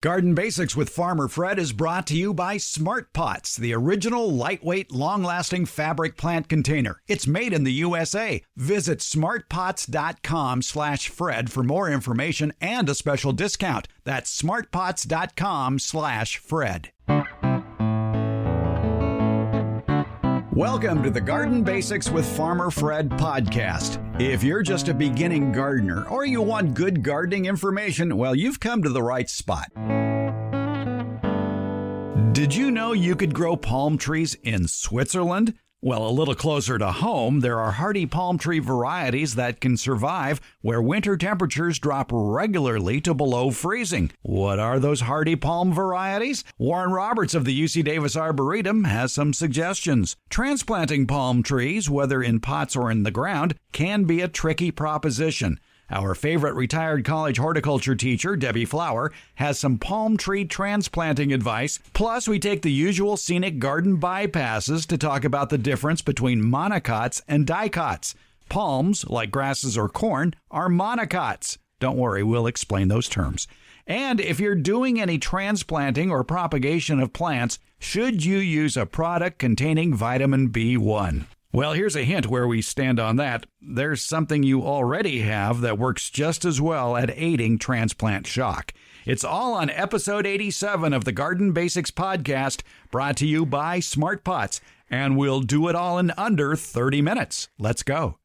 Garden Basics with Farmer Fred is brought to you by Smart Pots, the original lightweight, long-lasting fabric plant container. It's made in the USA. Visit smartpots.com/Fred for more information and a special discount. That's smartpots.com/Fred. Welcome to the Garden Basics with Farmer Fred podcast. If you're just a beginning gardener or you want good gardening information, well, you've come to the right spot. Did you know you could grow palm trees in Switzerland? Well, a little closer to home, there are hardy palm tree varieties that can survive where winter temperatures drop regularly to below freezing. What are those hardy palm varieties? Warren Roberts of the UC Davis Arboretum has some suggestions. Transplanting palm trees, whether in pots or in the ground, can be a tricky proposition. Our favorite retired college horticulture teacher, Debbie Flower, has some palm tree transplanting advice. Plus, we take the usual scenic garden bypasses to talk about the difference between monocots and dicots. Palms, like grasses or corn, are monocots. Don't worry, we'll explain those terms. And if you're doing any transplanting or propagation of plants, should you use a product containing vitamin B-1? Well, here's a hint where we stand on that. There's something you already have that works just as well at aiding transplant shock. It's all on episode 87 of the Garden Basics podcast, brought to you by Smart Pots, and we'll do it all in under 30 minutes. Let's go.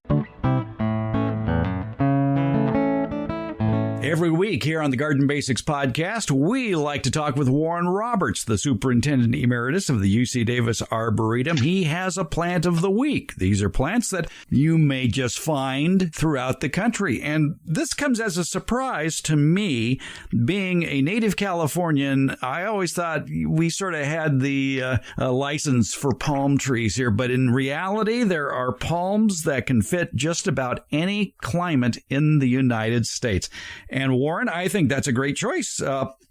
Every week here on the Garden Basics podcast, we like to talk with Warren Roberts, the Superintendent Emeritus of the UC Davis Arboretum. He has a plant of the week. These are plants that you may just find throughout the country. And this comes as a surprise to me. Being a native Californian, I always thought we sort of had the license for palm trees here. But in reality, there are palms that can fit just about any climate in the United States. And Warren, I think that's a great choice.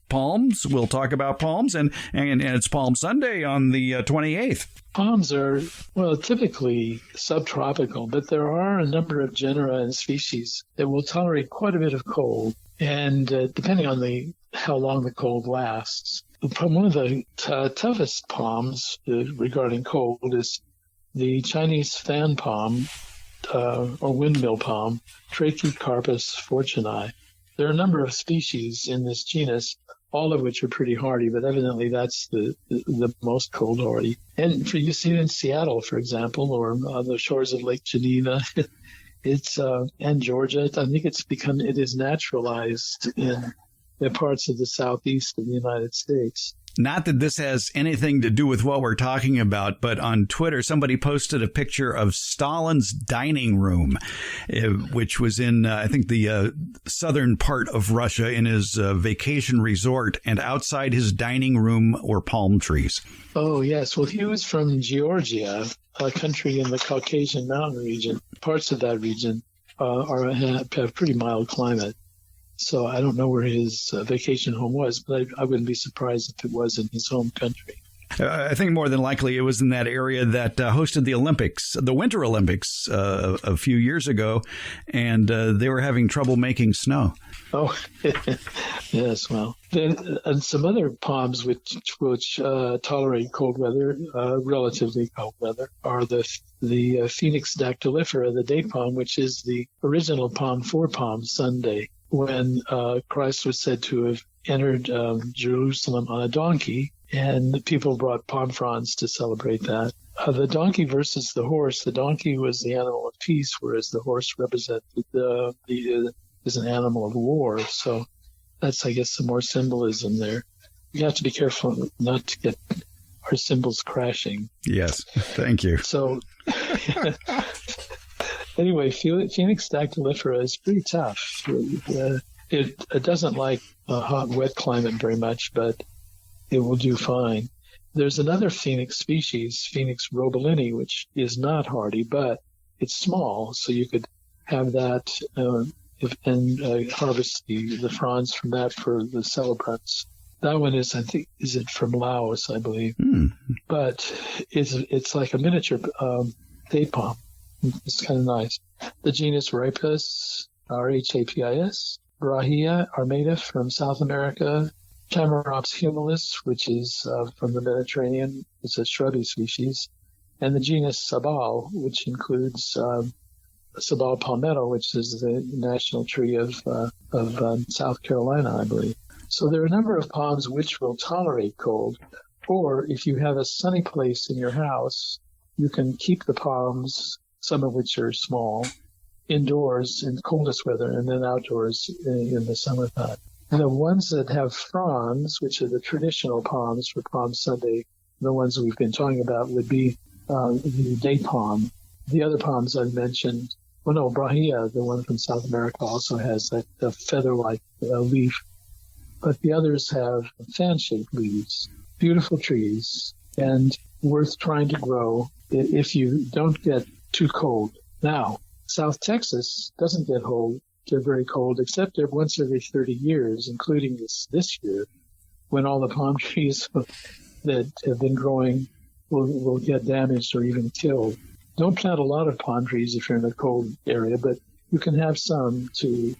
Palms, we'll talk about palms, and it's Palm Sunday on the 28th. Palms are, well, typically subtropical, but there are a number of genera and species that will tolerate quite a bit of cold. And depending on how long the cold lasts, one of the toughest palms regarding cold is the Chinese fan palm or windmill palm, Trachycarpus fortunei. There are a number of species in this genus, all of which are pretty hardy, but evidently that's the most cold hardy. And you see it in Seattle, for example, or on the shores of Lake Geneva. And Georgia. I think it is naturalized in the parts of the southeast of the United States. Not that this has anything to do with what we're talking about, but on Twitter, somebody posted a picture of Stalin's dining room, which was in, I think, the southern part of Russia in his vacation resort. And outside his dining room were palm trees. Oh, yes. Well, he was from Georgia, a country in the Caucasian mountain region. Parts of that region have pretty mild climate. So I don't know where his vacation home was, but I wouldn't be surprised if it was in his home country. I think more than likely it was in that area that hosted the Olympics, the Winter Olympics, a few years ago, and they were having trouble making snow. Oh, yes. Well, and some other palms which tolerate cold weather, relatively cold weather, are the Phoenix dactylifera, the date palm, which is the original palm for Palm Sunday, when Christ was said to have entered Jerusalem on a donkey, and the people brought palm fronds to celebrate that. The donkey versus the horse. The donkey was the animal of peace, whereas the horse represented is an animal of war. So that's, I guess, some more symbolism there. We have to be careful not to get our symbols crashing. Yes, thank you. So anyway, Phoenix dactylifera is pretty tough. It doesn't like a hot, wet climate very much, but it will do fine. There's another Phoenix species, Phoenix robelini, which is not hardy, but it's small, so you could have that and harvest the fronds from that for the celebrants. That one is, I think, is it from Laos, I believe. But it's like a miniature date palm. It's kind of nice. The genus Rhapis, Rhapis, Brahia armata from South America, Chamaerops humilis, which is from the Mediterranean. It's a shrubby species. And the genus Sabal, which includes Sabal palmetto, which is the national tree of South Carolina, I believe. So there are a number of palms which will tolerate cold. Or if you have a sunny place in your house, you can keep the palms, some of which are small, indoors in coldest weather and then outdoors in the summertime. And the ones that have fronds, which are the traditional palms for Palm Sunday, the ones we've been talking about would be the date palm. The other palms I mentioned, Brahia, the one from South America, also has a feather-like leaf. But the others have fan-shaped leaves. Beautiful trees and worth trying to grow if you don't get too cold. Now, South Texas doesn't get very cold, except once every 30 years, including this year, when all the palm trees that have been growing will get damaged or even killed. Don't plant a lot of palm trees if you're in a cold area, but you can have some to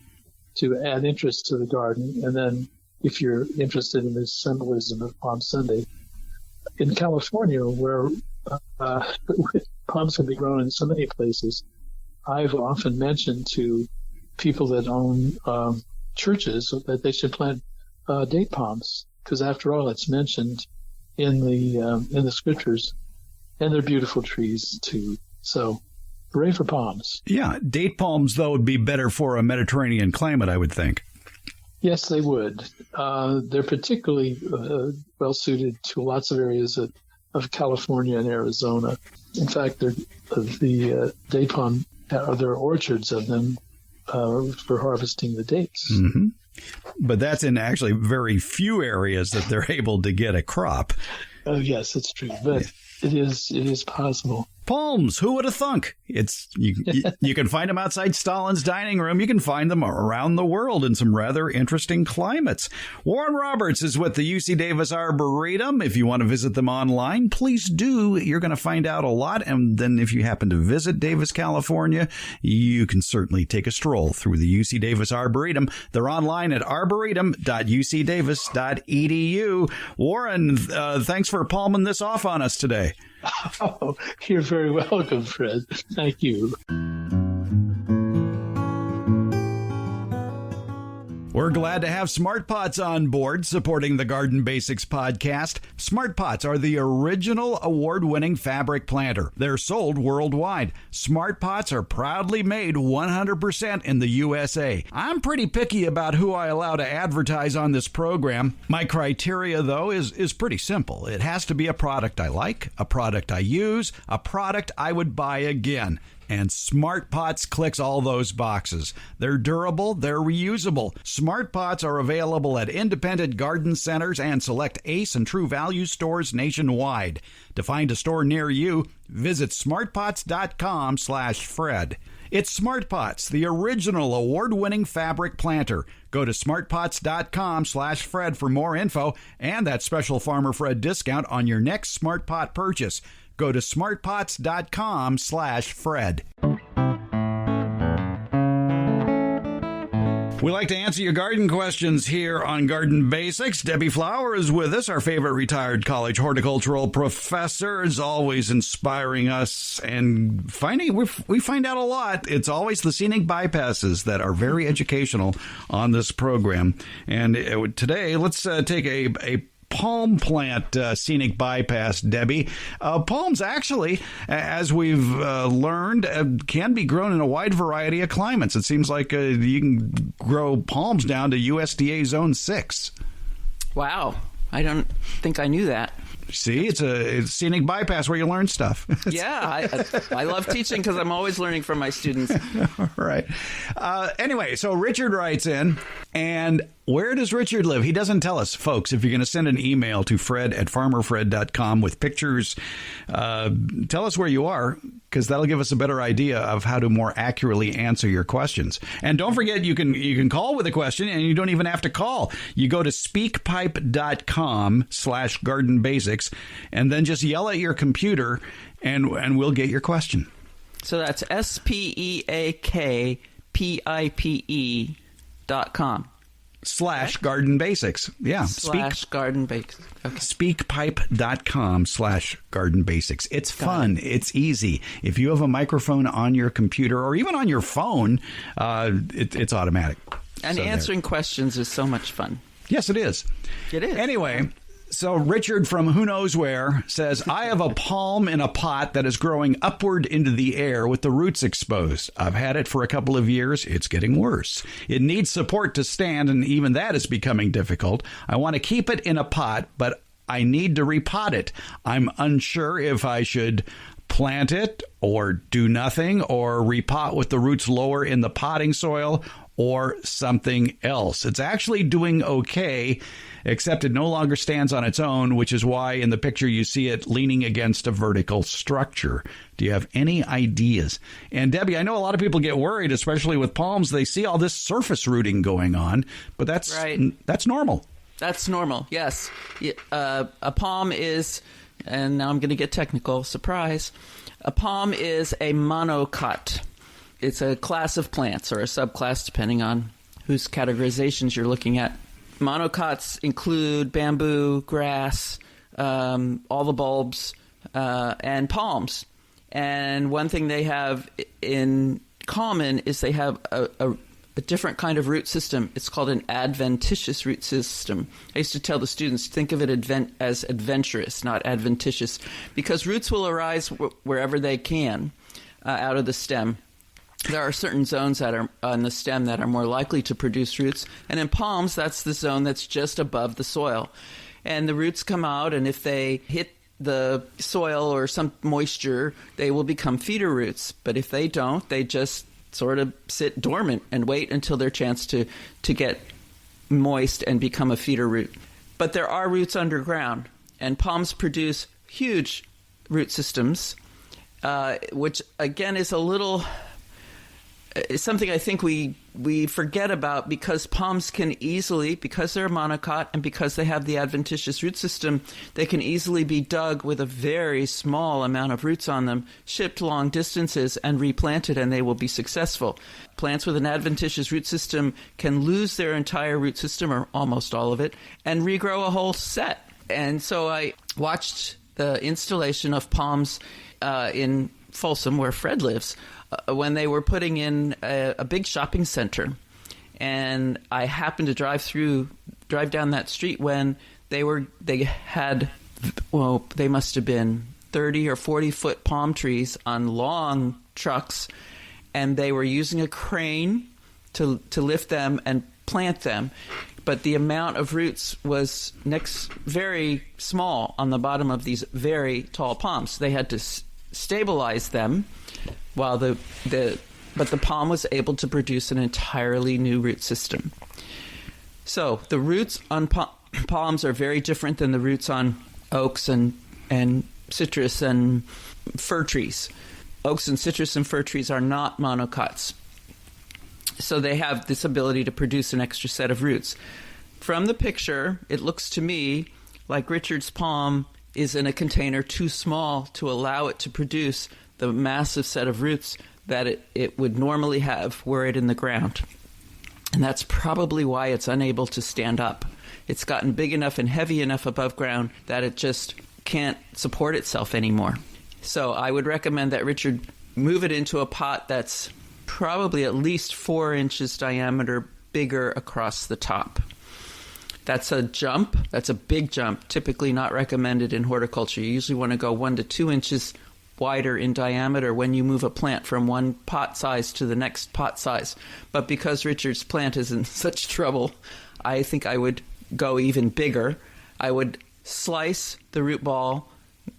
add interest to the garden. And then if you're interested in the symbolism of Palm Sunday, in California, where palms can be grown in so many places, I've often mentioned to people that own churches that they should plant date palms, because after all, it's mentioned in the scriptures, and they're beautiful trees too. So, hooray for palms! Yeah, date palms though would be better for a Mediterranean climate, I would think. Yes, they would. They're particularly well suited to lots of areas of California and Arizona. In fact, the date palm, there are orchards of them for harvesting the dates. Mm-hmm. But that's in actually very few areas that they're able to get a crop. Oh, yes, it's true. But it is possible. Palms, who would have thunk? You can find them outside Stalin's dining room. You can find them around the world in some rather interesting climates. Warren Roberts is with the UC Davis Arboretum. If you want to visit them online, please do. You're going to find out a lot. And then if you happen to visit Davis, California, you can certainly take a stroll through the UC Davis Arboretum. They're online at arboretum.ucdavis.edu. Warren, thanks for palming this off on us today. Oh, you're very welcome, Fred. Thank you. We're glad to have Smart Pots on board supporting the Garden Basics podcast. Smart Pots are the original award-winning fabric planter. They're sold worldwide. Smart Pots are proudly made 100% in the USA. I'm pretty picky about who I allow to advertise on this program. My criteria, though, is pretty simple. It has to be a product I like, a product I use, a product I would buy again. And Smart Pots clicks all those boxes. They're durable, they're reusable. Smart Pots are available at independent garden centers and select Ace and True Value stores nationwide. To find a store near you, visit smartpots.com/Fred. It's Smart Pots, the original award-winning fabric planter. Go to smartpots.com/Fred for more info and that special Farmer Fred discount on your next Smart Pot purchase. Go to smartpots.com/Fred. We like to answer your garden questions here on Garden Basics. Debbie Flower is with us, our favorite retired college horticultural professor, is always inspiring us and we find out a lot. It's always the scenic bypasses that are very educational on this program. And today, let's take a palm plant scenic bypass, Debbie. Palms actually, as we've learned, can be grown in a wide variety of climates. It seems like you can grow palms down to USDA Zone 6. Wow. I don't think I knew that. See, it's a scenic bypass where you learn stuff. Yeah, I love teaching because I'm always learning from my students. All right. Anyway, so Richard writes in, and where does Richard live? He doesn't tell us, folks. If you're going to send an email to fred@farmerfred.com with pictures, tell us where you are, because that'll give us a better idea of how to more accurately answer your questions. And don't forget, you can call with a question, and you don't even have to call. You go to speakpipe.com/garden basics, and then just yell at your computer, and we'll get your question. So that's speakpipe.com. /garden basics. Yeah. /garden basics. Okay. Speakpipe.com/garden basics. It's fun. It's easy. If you have a microphone on your computer or even on your phone, it's automatic. And answering questions is so much fun. Yes, it is. It is. Anyway, so Richard from who knows where says, I have a palm in a pot that is growing upward into the air with the roots exposed. I've had it for a couple of years. It's getting worse. It needs support to stand, and even that is becoming difficult. I want to keep it in a pot, but I need to repot it. I'm unsure if I should plant it or do nothing or repot with the roots lower in the potting soil or something else. It's actually doing okay, except it no longer stands on its own, which is why in the picture you see it leaning against a vertical structure. Do you have any ideas? And Debbie, I know a lot of people get worried, especially with palms. They see all this surface rooting going on, but that's normal. That's normal, yes. A palm is, and now I'm going to get technical, surprise. A palm is a monocot. It's a class of plants or a subclass, depending on whose categorizations you're looking at. Monocots include bamboo, grass, all the bulbs, and palms. And one thing they have in common is they have a different kind of root system. It's called an adventitious root system. I used to tell the students, think of it as adventurous, not adventitious, because roots will arise wherever they can out of the stem. There are certain zones that are on the stem that are more likely to produce roots. And in palms, that's the zone that's just above the soil. And the roots come out, and if they hit the soil or some moisture, they will become feeder roots. But if they don't, they just sort of sit dormant and wait until their chance to get moist and become a feeder root. But there are roots underground, and palms produce huge root systems, which, again, is something I think we forget about, because palms can easily, because they're a monocot and because they have the adventitious root system, they can easily be dug with a very small amount of roots on them, shipped long distances, and replanted, and they will be successful. Plants with an adventitious root system can lose their entire root system, or almost all of it, and regrow a whole set. And so I watched the installation of palms in Folsom, where Fred lives, when they were putting in a big shopping center. And I happened to drive down that street when they must have been 30 or 40 foot palm trees on long trucks, and they were using a crane to lift them and plant them. But the amount of roots was very small on the bottom of these very tall palms. They had to stabilize them, while but the palm was able to produce an entirely new root system. So the roots on palms are very different than the roots on oaks and citrus and fir trees. Oaks and citrus and fir trees are not monocots. So they have this ability to produce an extra set of roots. From the picture, it looks to me like Richard's palm is in a container too small to allow it to produce the massive set of roots that it would normally have were it in the ground. And that's probably why it's unable to stand up. It's gotten big enough and heavy enough above ground that it just can't support itself anymore. So I would recommend that Richard move it into a pot that's probably at least 4 inches diameter bigger across the top. That's a jump. That's a big jump, typically not recommended in horticulture. You usually want to go 1 to 2 inches wider in diameter when you move a plant from one pot size to the next pot size. But because Richard's plant is in such trouble, I think I would go even bigger. I would slice the root ball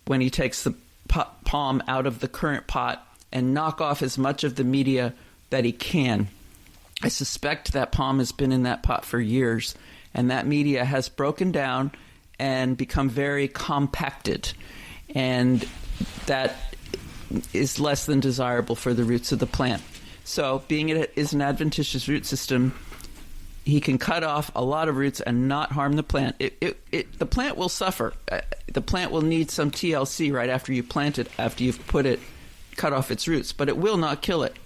when he takes the palm out of the current pot and knock off as much of the media that he can. I suspect that palm has been in that pot for years, and that media has broken down and become very compacted. And that is less than desirable for the roots of the plant. So being it is an adventitious root system, he can cut off a lot of roots and not harm the plant. The plant will suffer. The plant will need some TLC right after you plant it, after you've cut off its roots, but it will not kill it.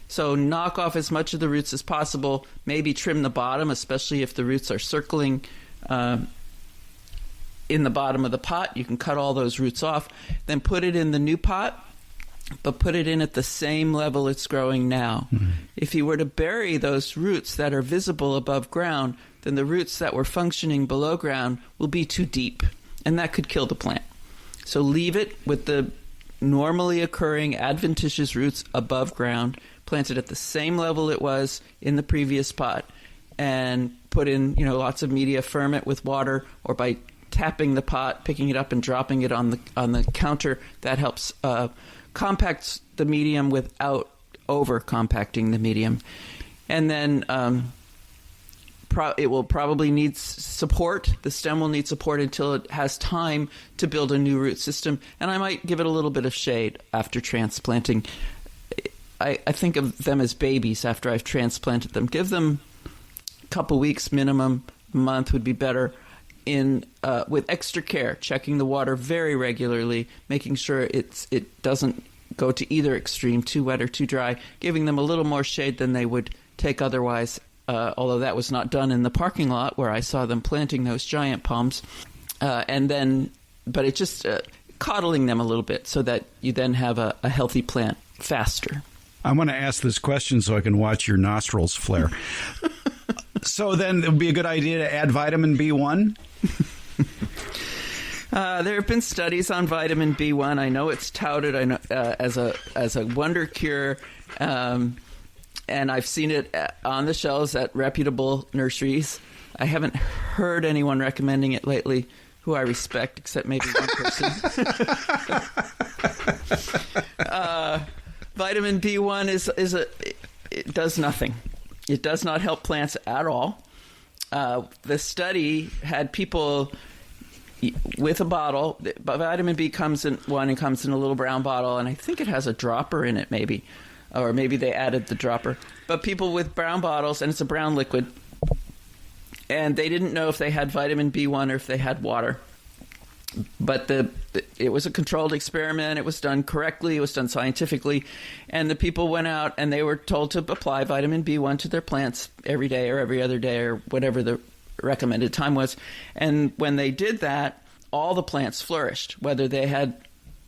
So knock off as much of the roots as possible. Maybe trim the bottom, especially if the roots are circling in the bottom of the pot. You can cut all those roots off. Then put it in the new pot, but put it in at the same level it's growing now. Mm-hmm. If you were to bury those roots that are visible above ground, then the roots that were functioning below ground will be too deep, and that could kill the plant. So leave it with the normally occurring adventitious roots above ground, plant it at the same level it was in the previous pot, and put in lots of media, firm it with water, or by tapping the pot, picking it up and dropping it on the counter. That helps compact the medium without over compacting the medium. And then it will probably need support. The stem will need support until it has time to build a new root system. And I might give it a little bit of shade after transplanting. I think of them as babies after I've transplanted them. Give them a couple weeks minimum, a month would be better, with extra care, checking the water very regularly, making sure it doesn't go to either extreme, too wet or too dry, giving them a little more shade than they would take otherwise, although that was not done in the parking lot where I saw them planting those giant palms. But it just coddling them a little bit so that you then have a healthy plant faster. I want to ask this question so I can watch your nostrils flare. So then it would be a good idea to add vitamin B1? There have been studies on vitamin B1. I know it's touted as a wonder cure, and I've seen it on the shelves at reputable nurseries. I haven't heard anyone recommending it lately who I respect, except maybe one person. Vitamin B1 it does nothing. It does not help plants at all. The study had people with a bottle. Vitamin B comes in a little brown bottle, and I think it has a dropper in it, maybe, or maybe they added the dropper. But people with brown bottles, and it's a brown liquid, and they didn't know if they had vitamin B1 or if they had water. But it was a controlled experiment. It was done correctly. It was done scientifically. And the people went out and they were told to apply vitamin B1 to their plants every day or every other day or whatever the recommended time was. And when they did that, all the plants flourished, whether they had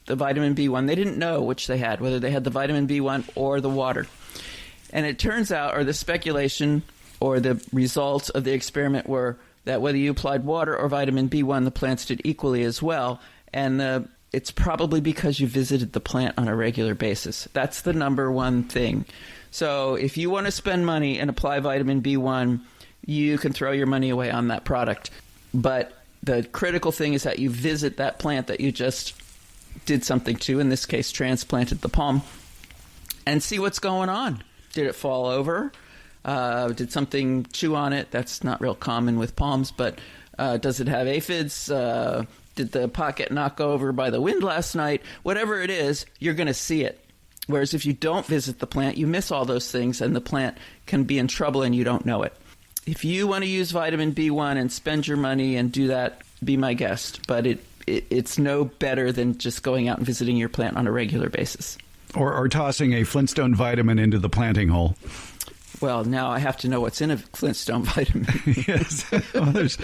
the vitamin B1. They didn't know which they had, whether they had the vitamin B1 or the water. And it turns out, or the speculation or the results of the experiment were that whether you applied water or vitamin B1, the plants did equally as well. And it's probably because you visited the plant on a regular basis. That's the number one thing. So if you want to spend money and apply vitamin B1, you can throw your money away on that product. But the critical thing is that you visit that plant that you just did something to, in this case, transplanted the palm, and see what's going on. Did it fall over? Did something chew on it? That's not real common with palms, but does it have aphids? Did the pot get knocked over by the wind last night? Whatever it is, you're going to see it. Whereas if you don't visit the plant, you miss all those things, and the plant can be in trouble and you don't know it. If you want to use vitamin B1 and spend your money and do that, be my guest. But it's no better than just going out and visiting your plant on a regular basis. Or tossing a Flintstone vitamin into the planting hole. Well, now I have to know what's in a Flintstone vitamin. Yes. Well, there's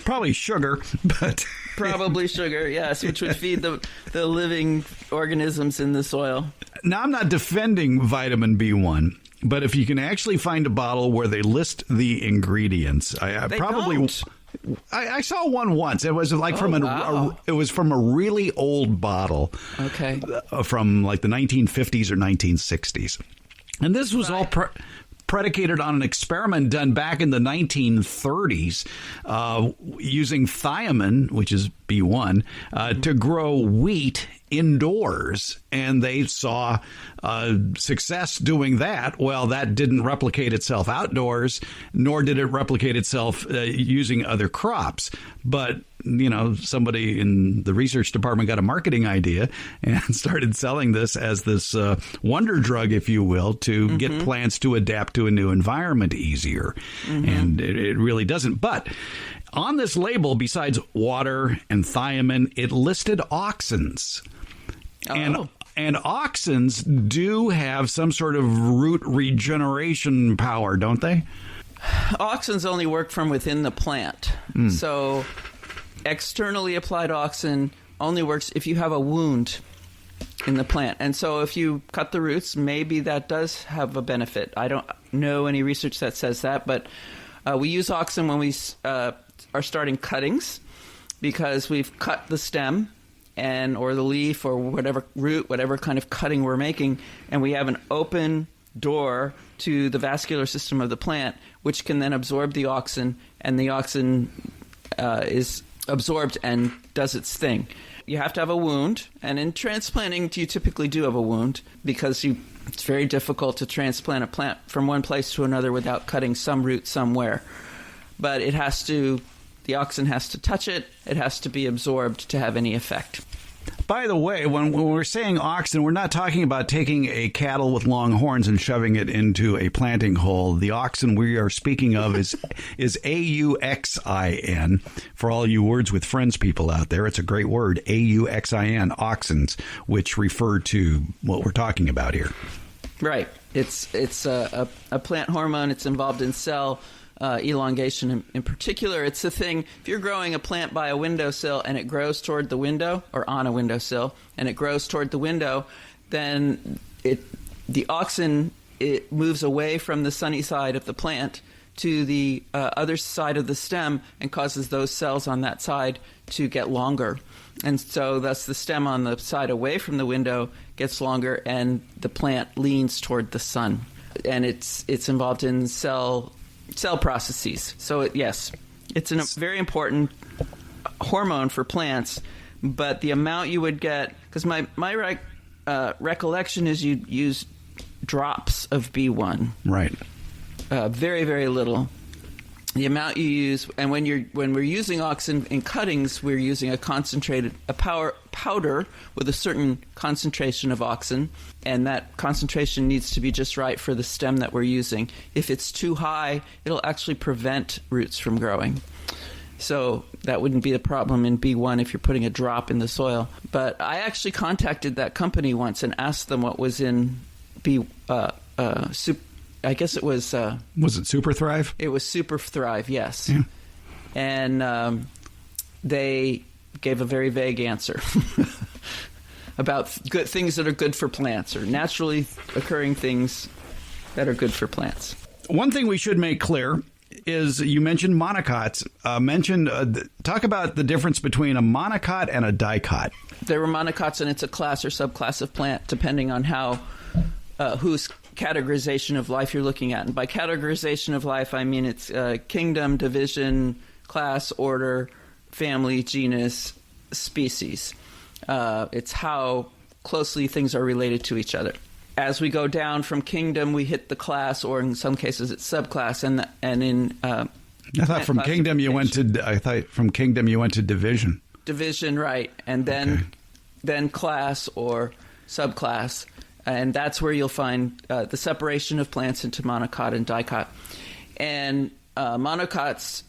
probably sugar, but... Probably sugar, yes, which would feed the living organisms in the soil. Now, I'm not defending vitamin B1, but if you can actually find a bottle where they list the ingredients, I saw one once. It was like it was from a really old bottle. Okay. From like the 1950s or 1960s. And this was all predicated on an experiment done back in the 1930s using thiamine, which is B1, to grow wheat indoors. And they saw success doing that. Well, that didn't replicate itself outdoors, nor did it replicate itself using other crops. But, somebody in the research department got a marketing idea and started selling this as this wonder drug, if you will, to get plants to adapt to a new environment easier. And it really doesn't. But on this label, besides water and thiamine, it listed auxins. And auxins do have some sort of root regeneration power, don't they? Auxins only work from within the plant. So externally applied auxin only works if you have a wound in the plant. And so if you cut the roots, maybe that does have a benefit. I don't know any research that says that, but we use auxin when we are starting cuttings because we've cut the stem or the leaf or whatever root, whatever kind of cutting we're making, and we have an open door to the vascular system of the plant, which can then absorb the auxin, and the auxin is absorbed and does its thing. You have to have a wound, and in transplanting, you typically do have a wound because it's very difficult to transplant a plant from one place to another without cutting some root somewhere. But the auxin has to touch it, it has to be absorbed to have any effect. By the way, when we're saying auxin, we're not talking about taking a cattle with long horns and shoving it into a planting hole. The auxin we are speaking of is AUXIN. For all you Words with Friends people out there, it's a great word, AUXIN, auxins, which refer to what we're talking about here. Right. It's a plant hormone. It's involved in cell elongation in particular. It's the thing, if you're growing a plant by a windowsill and it grows toward the window, or on a windowsill, and it grows toward the window, then the auxin, it moves away from the sunny side of the plant to the other side of the stem and causes those cells on that side to get longer. And so thus the stem on the side away from the window gets longer and the plant leans toward the sun. And it's involved in cell processes. So yes, it's a very important hormone for plants, but the amount you would get, because my recollection is you use drops of B-1. Right. Very, very little. The amount you use, and when we're using auxin in cuttings, we're using a powder with a certain concentration of auxin, and that concentration needs to be just right for the stem that we're using. If it's too high, it'll actually prevent roots from growing. So that wouldn't be the problem in B1 if you're putting a drop in the soil. But I actually contacted that company once and asked them what was in I guess it was... was it Super Thrive? It was Super Thrive, yes. Yeah. And they gave a very vague answer about good things that are good for plants, or naturally occurring things that are good for plants. One thing we should make clear is you mentioned monocots. Talk about the difference between a monocot and a dicot. There were monocots, and it's a class or subclass of plant, depending on whose categorization of life you're looking at. And by categorization of life, I mean it's kingdom, division, class, order, family, genus, species. It's how closely things are related to each other. As we go down from kingdom, we hit the class, or in some cases it's subclass. And in I thought from kingdom you went to division. Division, right, and then class or subclass. And that's where you'll find the separation of plants into monocot and dicot. And monocots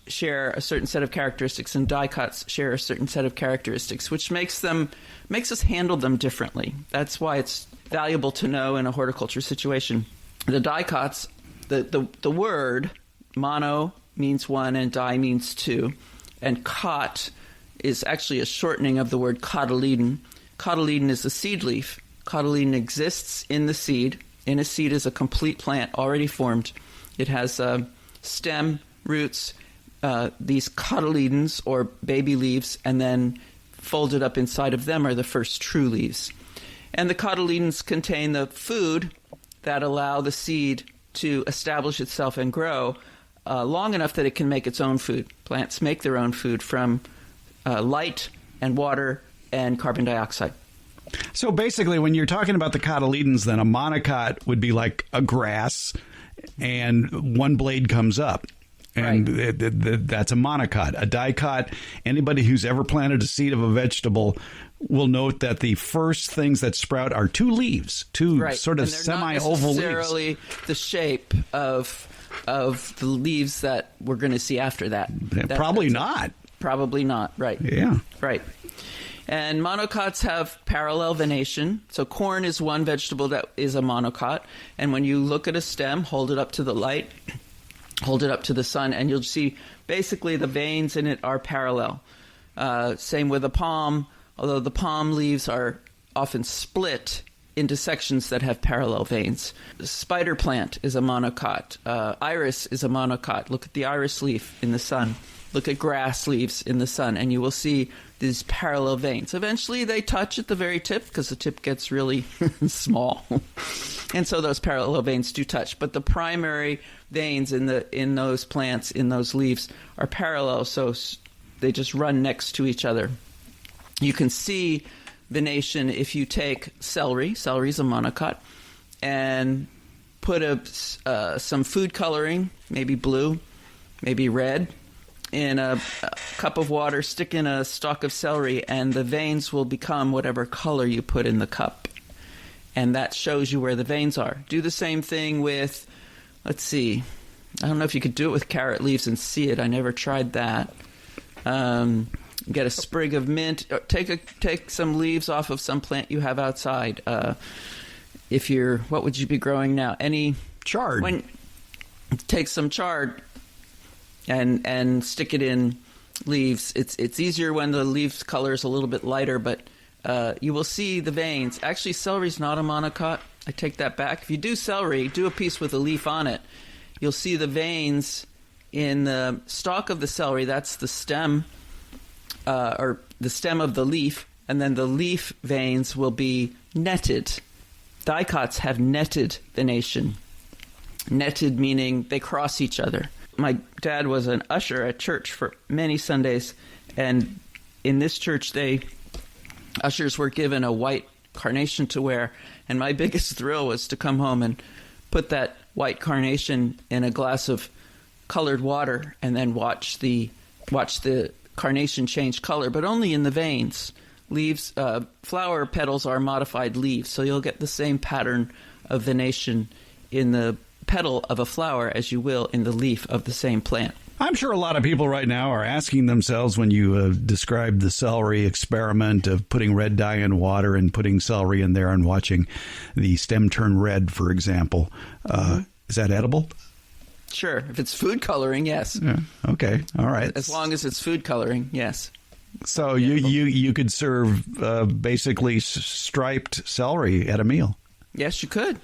share a certain set of characteristics, and dicots share a certain set of characteristics, which makes us handle them differently. That's why it's valuable to know in a horticulture situation. The dicots, the word mono means one and di means two, and cot is actually a shortening of the word cotyledon. Cotyledon is a seed leaf. Cotyledon exists in the seed. In a seed is a complete plant already formed. It has stem, roots, these cotyledons or baby leaves, and then folded up inside of them are the first true leaves. And the cotyledons contain the food that allow the seed to establish itself and grow long enough that it can make its own food. Plants make their own food from light and water and carbon dioxide. So basically, when you're talking about the cotyledons, then a monocot would be like a grass, and one blade comes up. And right. That's a monocot. A dicot, anybody who's ever planted a seed of a vegetable will note that the first things that sprout are two leaves, right. sort of semi-oval leaves. Not necessarily the shape of the leaves that we're going to see after that. Probably not. Probably not, right. Yeah. Right. And monocots have parallel venation. So corn is one vegetable that is a monocot. And when you look at a stem, hold it up to the light, hold it up to the sun, and you'll see basically the veins in it are parallel. Same with a palm, although the palm leaves are often split into sections that have parallel veins. The spider plant is a monocot. Iris is a monocot. Look at the iris leaf in the sun. Look at grass leaves in the sun, and you will see these parallel veins. Eventually, they touch at the very tip because the tip gets really small. And so those parallel veins do touch. But the primary veins in those plants, in those leaves, are parallel, so they just run next to each other. You can see venation if you take celery. Celery is a monocot. And put some food coloring, maybe blue, maybe red, in a cup of water, stick in a stalk of celery, and the veins will become whatever color you put in the cup. And that shows you where the veins are. Do the same thing with, let's see, I don't know if you could do it with carrot leaves and see it. I never tried that. Get a sprig of mint. Take some leaves off of some plant you have outside. What would you be growing now? Any chard. Take some chard and stick it in leaves. It's easier when the leaf color is a little bit lighter, but you will see the veins. Actually, celery is not a monocot. I take that back. If you do celery, do a piece with a leaf on it. You'll see the veins in the stalk of the celery. That's the stem, or the stem of the leaf, and then the leaf veins will be netted. Dicots have netted venation. Netted meaning they cross each other. My dad was an usher at church for many Sundays, and in this church, ushers were given a white carnation to wear, and my biggest thrill was to come home and put that white carnation in a glass of colored water and then watch the carnation change color, but only in the veins. Leaves, flower petals are modified leaves, so you'll get the same pattern of venation in the petal of a flower as you will in the leaf of the same plant. I'm sure a lot of people right now are asking themselves when you described the celery experiment of putting red dye in water and putting celery in there and watching the stem turn red, for example. Is that edible? Sure. If it's food coloring, yes. Yeah. Okay. All right. As long as it's food coloring, yes. So you could serve basically striped celery at a meal. Yes, you could.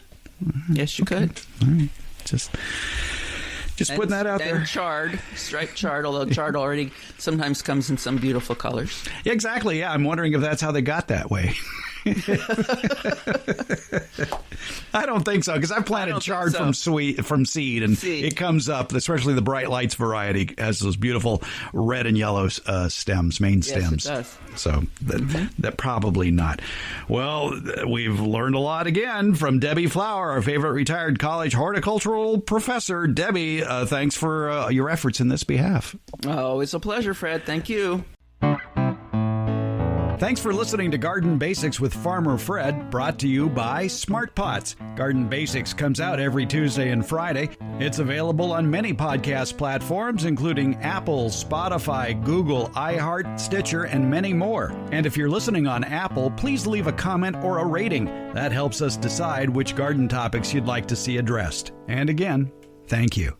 Yes, you could. All right. Just putting that out there. And striped chard, although chard already sometimes comes in some beautiful colors. Exactly, yeah. I'm wondering if that's how they got that way. I don't think so, because I've planted chard from seed, and it comes up, especially the Bright Lights variety, has those beautiful red and yellow stems, main stems. Yes, it does. So that probably not. Well, we've learned a lot again from Debbie Flower, our favorite retired college horticultural professor. Debbie, thanks for your efforts in this behalf. Oh, it's a pleasure, Fred. Thank you. Thanks for listening to Garden Basics with Farmer Fred, brought to you by Smart Pots. Garden Basics comes out every Tuesday and Friday. It's available on many podcast platforms, including Apple, Spotify, Google, iHeart, Stitcher, and many more. And if you're listening on Apple, please leave a comment or a rating. That helps us decide which garden topics you'd like to see addressed. And again, thank you.